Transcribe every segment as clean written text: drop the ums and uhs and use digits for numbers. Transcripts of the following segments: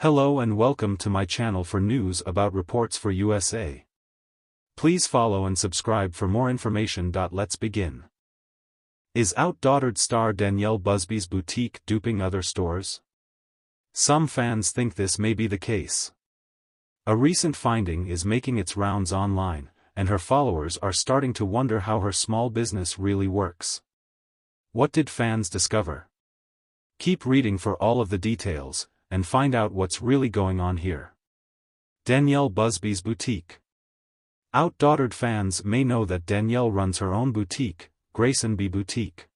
Hello and welcome to my channel for news about reports for USA. Please follow and subscribe for more information. Let's begin. Is OutDaughtered star Danielle Busby's boutique duping other stores? Some fans think this may be the case. A recent finding is making its rounds online, and her followers are starting to wonder how her small business really works. What did fans discover? Keep reading for all of the details, and find out what's really going on here. Danielle Busby's boutique. OutDaughtered fans may know that Danielle runs her own boutique, Grayson B Boutique.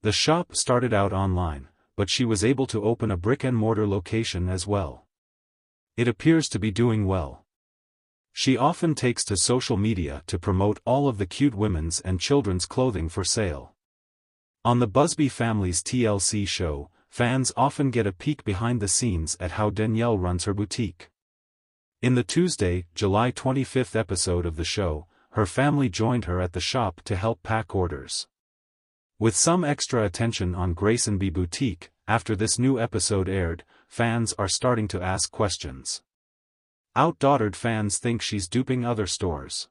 The shop started out online, but she was able to open a brick-and-mortar location as well. It appears to be doing well. She often takes to social media to promote all of the cute women's and children's clothing for sale. On the Busby family's TLC show, fans often get a peek behind the scenes at how Danielle runs her boutique. In the Tuesday, July 25th episode of the show, her family joined her at the shop to help pack orders. With some extra attention on Grayson B Boutique, after this new episode aired, fans are starting to ask questions. OutDaughtered fans think she's duping other stores.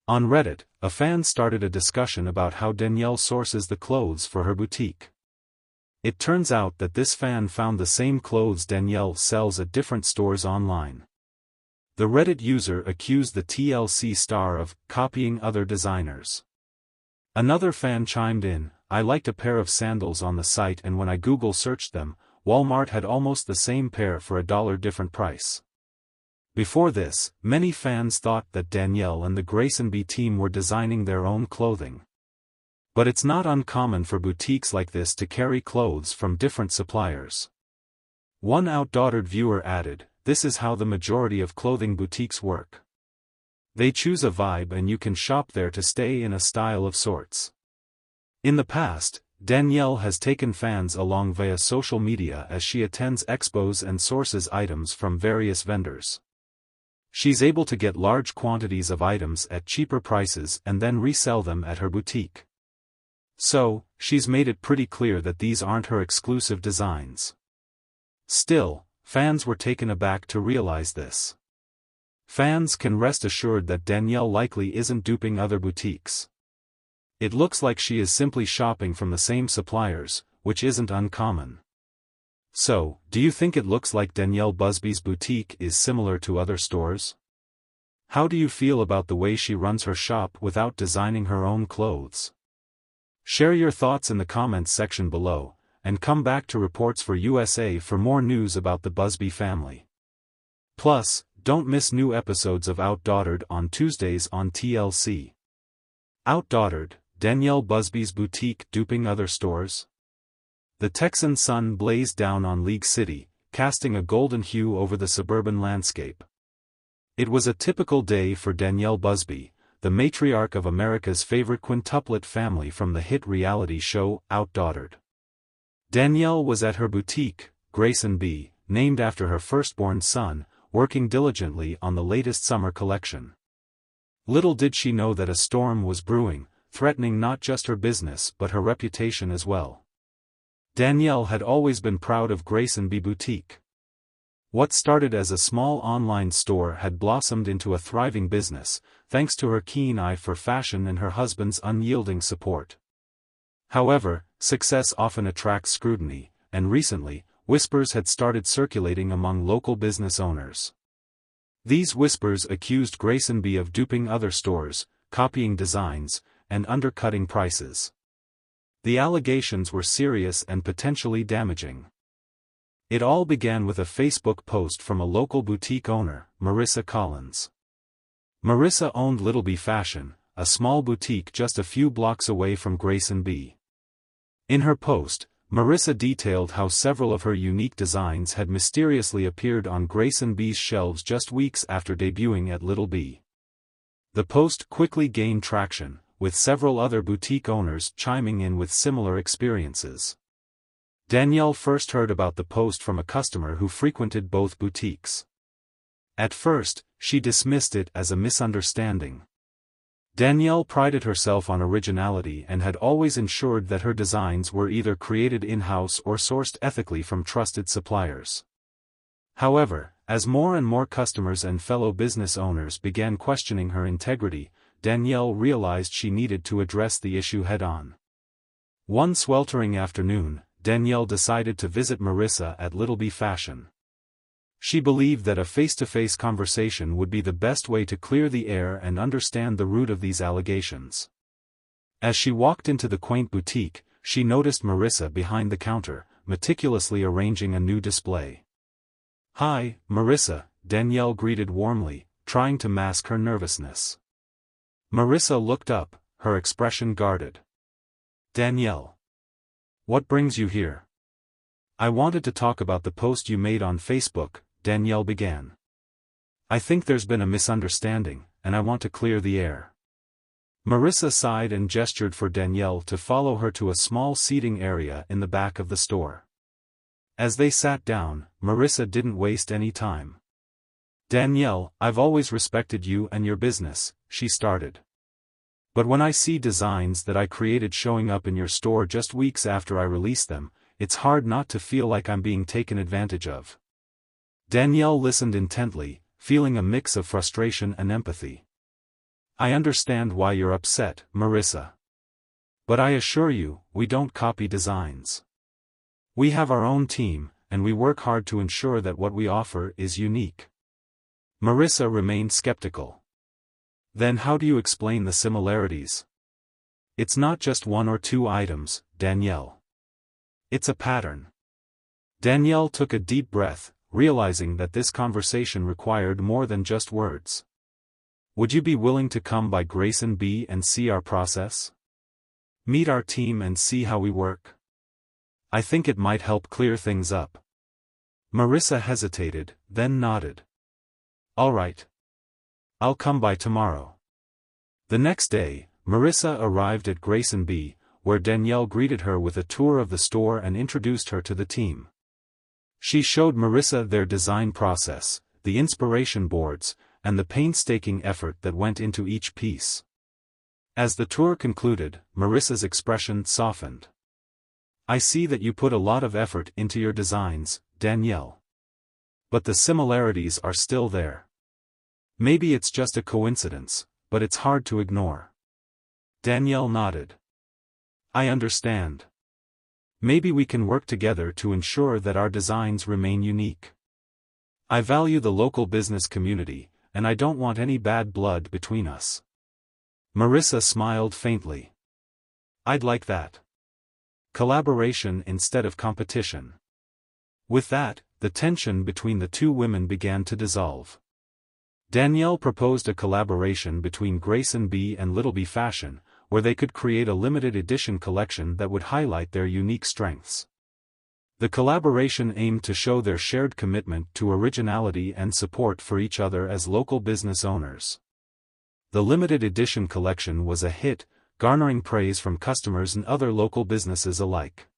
On Reddit, a fan started a discussion about how Danielle sources the clothes for her boutique. It turns out that this fan found the same clothes Danielle sells at different stores online. The Reddit user accused the TLC star of copying other designers. Another fan chimed in, "I liked a pair of sandals on the site, and when I Google searched them, Walmart had almost the same pair for $1 different price." Before this, many fans thought that Danielle and the Grayson B team were designing their own clothing. But it's not uncommon for boutiques like this to carry clothes from different suppliers. One OutDaughtered viewer added, "This is how the majority of clothing boutiques work. They choose a vibe and you can shop there to stay in a style of sorts." In the past, Danielle has taken fans along via social media as she attends expos and sources items from various vendors. She's able to get large quantities of items at cheaper prices and then resell them at her boutique. So, she's made it pretty clear that these aren't her exclusive designs. Still, fans were taken aback to realize this. Fans can rest assured that Danielle likely isn't duping other boutiques. It looks like she is simply shopping from the same suppliers, which isn't uncommon. So, do you think it looks like Danielle Busby's boutique is similar to other stores? How do you feel about the way she runs her shop without designing her own clothes? Share your thoughts in the comments section below, and come back to Reports for USA for more news about the Busby family. Plus, don't miss new episodes of OutDaughtered on Tuesdays on TLC. OutDaughtered, Danielle Busby's boutique duping other stores? The Texan sun blazed down on League City, casting a golden hue over the suburban landscape. It was a typical day for Danielle Busby, the matriarch of America's favorite quintuplet family from the hit reality show, OutDaughtered. Danielle was at her boutique, Grayson B, named after her firstborn son, working diligently on the latest summer collection. Little did she know that a storm was brewing, threatening not just her business but her reputation as well. Danielle had always been proud of Grayson B Boutique. What started as a small online store had blossomed into a thriving business, thanks to her keen eye for fashion and her husband's unyielding support. However, success often attracts scrutiny, and recently, whispers had started circulating among local business owners. These whispers accused Grayson B of duping other stores, copying designs, and undercutting prices. The allegations were serious and potentially damaging. It all began with a Facebook post from a local boutique owner, Marissa Collins. Marissa owned Little B Fashion, a small boutique just a few blocks away from Grayson B. In her post, Marissa detailed how several of her unique designs had mysteriously appeared on Grayson B's shelves just weeks after debuting at Little B. The post quickly gained traction, with several other boutique owners chiming in with similar experiences. Danielle first heard about the post from a customer who frequented both boutiques. At first, she dismissed it as a misunderstanding. Danielle prided herself on originality and had always ensured that her designs were either created in-house or sourced ethically from trusted suppliers. However, as more and more customers and fellow business owners began questioning her integrity, Danielle realized she needed to address the issue head-on. One sweltering afternoon, Danielle decided to visit Marissa at Little B Fashion. She believed that a face-to-face conversation would be the best way to clear the air and understand the root of these allegations. As she walked into the quaint boutique, she noticed Marissa behind the counter, meticulously arranging a new display. "Hi, Marissa," Danielle greeted warmly, trying to mask her nervousness. Marissa looked up, her expression guarded. "Danielle. What brings you here?" "I wanted to talk about the post you made on Facebook," Danielle began. "I think there's been a misunderstanding, and I want to clear the air." Marissa sighed and gestured for Danielle to follow her to a small seating area in the back of the store. As they sat down, Marissa didn't waste any time. "Danielle, I've always respected you and your business," she started. "But when I see designs that I created showing up in your store just weeks after I released them, it's hard not to feel like I'm being taken advantage of." Danielle listened intently, feeling a mix of frustration and empathy. "I understand why you're upset, Marissa. But I assure you, we don't copy designs. We have our own team, and we work hard to ensure that what we offer is unique." Marissa remained skeptical. "Then how do you explain the similarities? It's not just one or two items, Danielle. It's a pattern." Danielle took a deep breath, realizing that this conversation required more than just words. "Would you be willing to come by Grayson B and see our process? Meet our team and see how we work? I think it might help clear things up." Marissa hesitated, then nodded. "All right. I'll come by tomorrow." The next day, Marissa arrived at Grayson B, where Danielle greeted her with a tour of the store and introduced her to the team. She showed Marissa their design process, the inspiration boards, and the painstaking effort that went into each piece. As the tour concluded, Marissa's expression softened. "I see that you put a lot of effort into your designs, Danielle. But the similarities are still there. Maybe it's just a coincidence, but it's hard to ignore." Danielle nodded. "I understand. Maybe we can work together to ensure that our designs remain unique. I value the local business community, and I don't want any bad blood between us." Marissa smiled faintly. "I'd like that. Collaboration instead of competition." With that, the tension between the two women began to dissolve. Danielle proposed a collaboration between Grayson B and Little B Fashion, where they could create a limited edition collection that would highlight their unique strengths. The collaboration aimed to show their shared commitment to originality and support for each other as local business owners. The limited edition collection was a hit, garnering praise from customers and other local businesses alike.